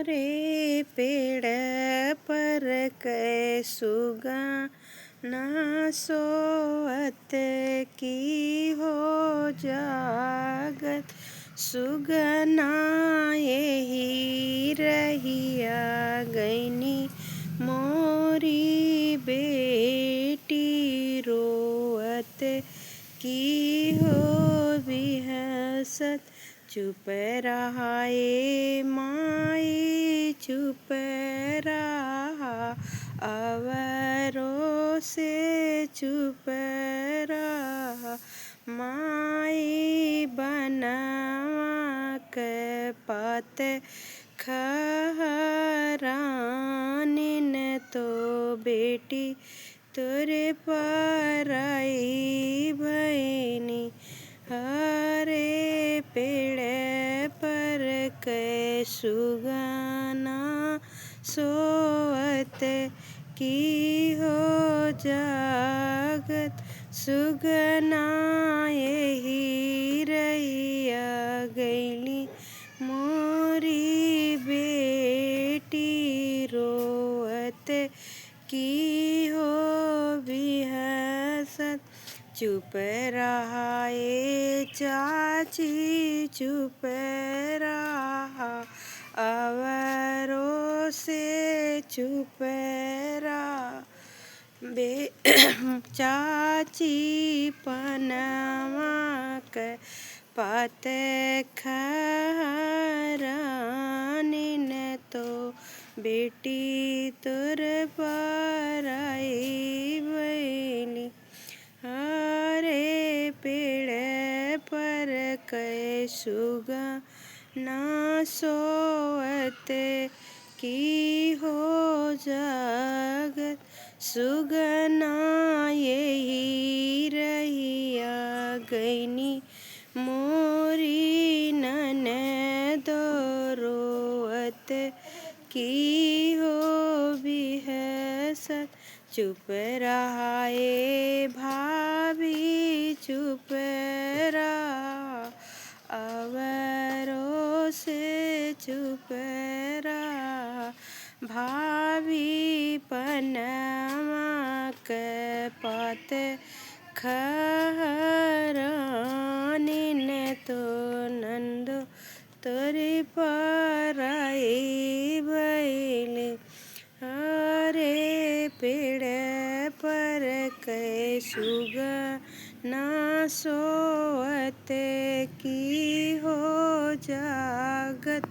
रे पेड़ पर कै सुगना सोवत की हो जागत सुगना यही रहिया गईनी मोरी बेटी रोवत की हो बिहसत चुप रहा ए माई चुप रहा अवरों से चुप रहा माई बनवा के पात खहरानिन तो बेटी तोरे पराई भैनी हरे पेड़ पर कै सुगना सोवत की हो जागत सुगना यही रहिया गईली मोरी बेटी रोवत की हो बिहसत चुप रहा ए चाची चुप रहा अवरों से चुप रहा चाची पनवा के पात खहरानिन तो बेटी तोर पराई भैली हरे पेड़ पर कै सुगना सोवत की हो जागत सुगना यही रहिया गईनी मोरी ननद रोवत की हो बिहसत चुप रहा ए भाभी चुप रहा अवरों से चुप रहा भाभी पनवा के पात खहरानिन तो नंद तोरे पराई भैले हरे पेड़ पर कै सुगना सोवत की हो जागत।